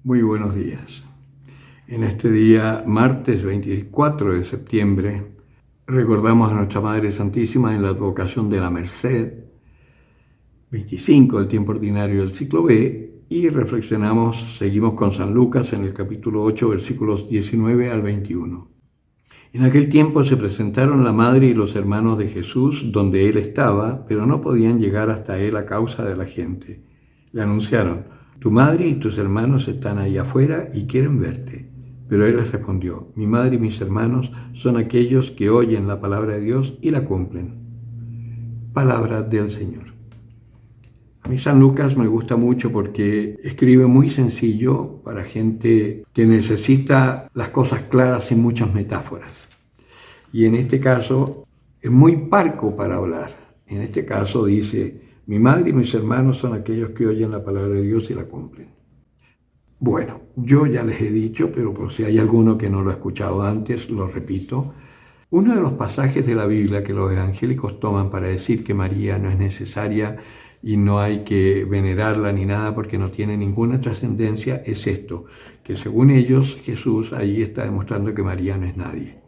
Muy buenos días. En este día, martes 24 de septiembre, recordamos a nuestra Madre Santísima en la advocación de la Merced, 25 del tiempo ordinario del ciclo B, y seguimos con San Lucas en el capítulo 8, versículos 19 al 21. En aquel tiempo se presentaron la madre y los hermanos de Jesús donde él estaba, pero no podían llegar hasta él a causa de la gente. Le anunciaron: tu madre y tus hermanos están ahí afuera y quieren verte. Pero él les respondió: mi madre y mis hermanos son aquellos que oyen la palabra de Dios y la cumplen. Palabra del Señor. A mí San Lucas me gusta mucho porque escribe muy sencillo para gente que necesita las cosas claras sin muchas metáforas. Y en este caso es muy parco para hablar. En este caso dice: mi madre y mis hermanos son aquellos que oyen la palabra de Dios y la cumplen. Bueno, yo ya les he dicho, pero por si hay alguno que no lo ha escuchado antes, lo repito. Uno de los pasajes de la Biblia que los evangélicos toman para decir que María no es necesaria y no hay que venerarla ni nada porque no tiene ninguna trascendencia es esto, que según ellos Jesús ahí está demostrando que María no es nadie,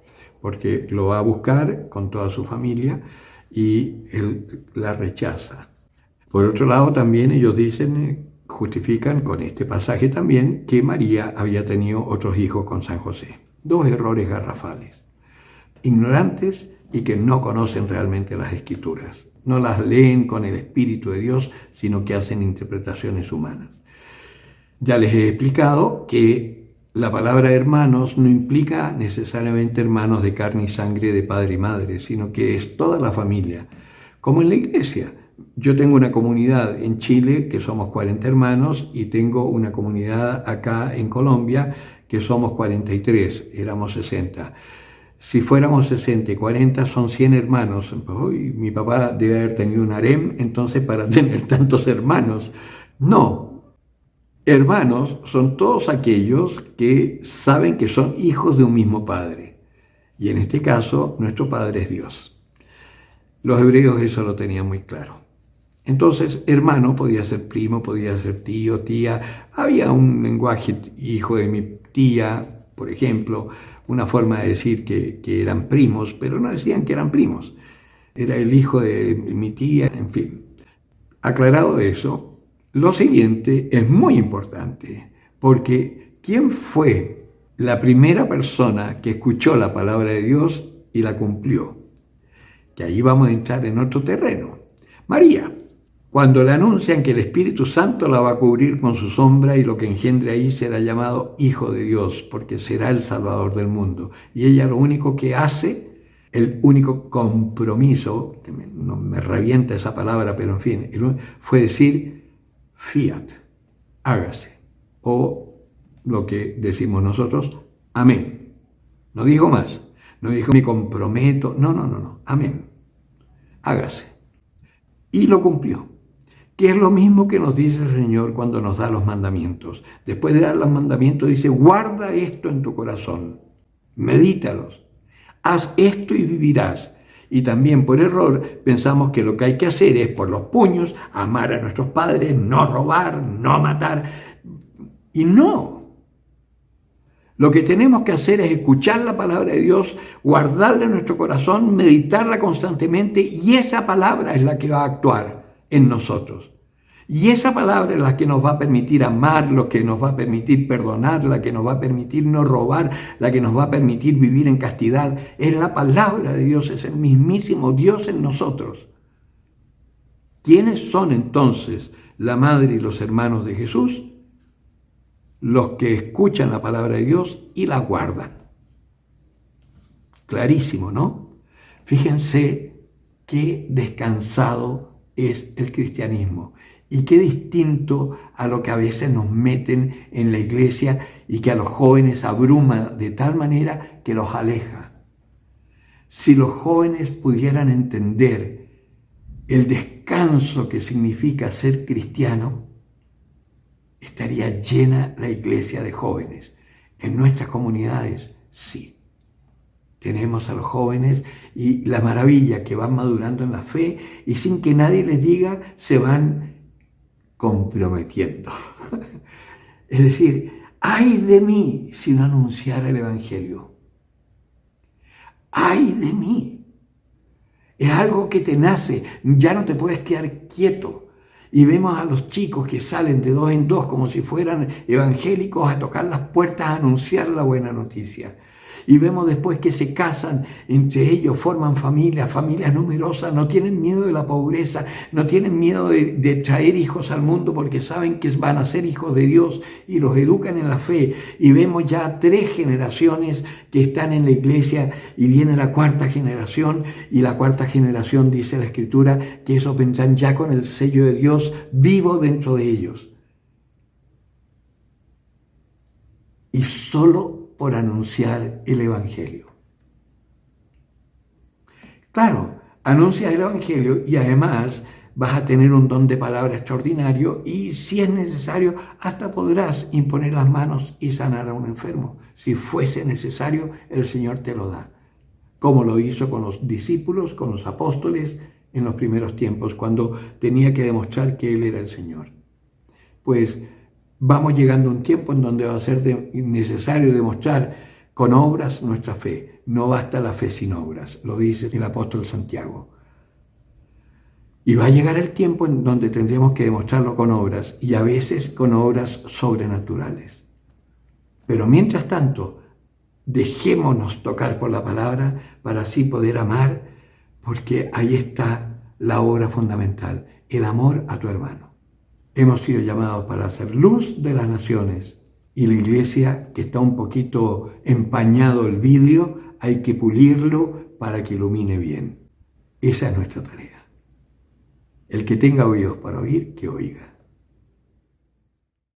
porque lo va a buscar con toda su familia y él la rechaza. Por otro lado, también ellos justifican con este pasaje también que María había tenido otros hijos con San José. Dos errores garrafales. Ignorantes y que no conocen realmente las Escrituras. No las leen con el Espíritu de Dios, sino que hacen interpretaciones humanas. Ya les he explicado que la palabra hermanos no implica necesariamente hermanos de carne y sangre de padre y madre, sino que es toda la familia, como en la iglesia. Yo tengo una comunidad en Chile que somos 40 hermanos y tengo una comunidad acá en Colombia que somos 43, éramos 60. Si fuéramos 60 y 40 son 100 hermanos. Uy, mi papá debe haber tenido un harem entonces para tener tantos hermanos. No, hermanos son todos aquellos que saben que son hijos de un mismo padre. Y en este caso, nuestro padre es Dios. Los hebreos eso lo tenían muy claro. Entonces, hermano podía ser primo, podía ser tío, tía. Había un lenguaje, hijo de mi tía, por ejemplo, una forma de decir que eran primos, pero no decían que eran primos. Era el hijo de mi tía, en fin. Aclarado eso, lo siguiente es muy importante, porque ¿quién fue la primera persona que escuchó la palabra de Dios y la cumplió? Que ahí vamos a entrar en otro terreno. María. Cuando le anuncian que el Espíritu Santo la va a cubrir con su sombra y lo que engendre ahí será llamado Hijo de Dios, porque será el Salvador del mundo. Y ella lo único que hace, el único compromiso, que no me revienta esa palabra, pero en fin, fue decir fiat, hágase. O lo que decimos nosotros, amén. No dijo más, no dijo me comprometo, no, amén, hágase. Y lo cumplió. Que es lo mismo que nos dice el Señor cuando nos da los mandamientos. Después de dar los mandamientos dice: guarda esto en tu corazón, medítalos, haz esto y vivirás. Y también por error pensamos que lo que hay que hacer es por los puños amar a nuestros padres, no robar, no matar. Y no. Lo que tenemos que hacer es escuchar la palabra de Dios, guardarla en nuestro corazón, meditarla constantemente, y esa palabra es la que va a actuar en nosotros. Y esa palabra es la que nos va a permitir amar, lo que nos va a permitir perdonar, la que nos va a permitir no robar, la que nos va a permitir vivir en castidad. Es la palabra de Dios, es el mismísimo Dios en nosotros. ¿Quiénes son entonces la madre y los hermanos de Jesús? Los que escuchan la palabra de Dios y la guardan. Clarísimo, ¿no? Fíjense qué descansado es el cristianismo y qué distinto a lo que a veces nos meten en la iglesia y que a los jóvenes abruma de tal manera que los aleja. Si los jóvenes pudieran entender el descanso que significa ser cristiano, estaría llena la iglesia de jóvenes. En nuestras comunidades, sí. Tenemos a los jóvenes y la maravilla que van madurando en la fe y sin que nadie les diga, se van comprometiendo. Es decir, ¡Ay de mí si no anunciara el Evangelio! ¡Ay de mí! Es algo que te nace, ya no te puedes quedar quieto. Y vemos a los chicos que salen de dos en dos como si fueran evangélicos a tocar las puertas a anunciar la buena noticia. Y vemos después que se casan entre ellos, forman familias numerosas, no tienen miedo de la pobreza, no tienen miedo de traer hijos al mundo porque saben que van a ser hijos de Dios y los educan en la fe. Y vemos ya 3 generaciones que están en la iglesia y viene la 4ª generación, y la 4ª generación, dice la Escritura, que esos vendrán ya con el sello de Dios vivo dentro de ellos. Y solo por anunciar el Evangelio. Claro, anuncias el Evangelio y además vas a tener un don de palabra extraordinario y si es necesario hasta podrás imponer las manos y sanar a un enfermo. Si fuese necesario, el Señor te lo da, como lo hizo con los discípulos, con los apóstoles en los primeros tiempos, cuando tenía que demostrar que Él era el Señor. Pues vamos llegando a un tiempo en donde va a ser necesario demostrar con obras nuestra fe. No basta la fe sin obras, lo dice el apóstol Santiago. Y va a llegar el tiempo en donde tendremos que demostrarlo con obras, y a veces con obras sobrenaturales. Pero mientras tanto, dejémonos tocar por la palabra para así poder amar, porque ahí está la obra fundamental, el amor a tu hermano. Hemos sido llamados para hacer luz de las naciones, y la iglesia, que está un poquito empañado el vidrio, hay que pulirlo para que ilumine bien. Esa es nuestra tarea. El que tenga oídos para oír, que oiga.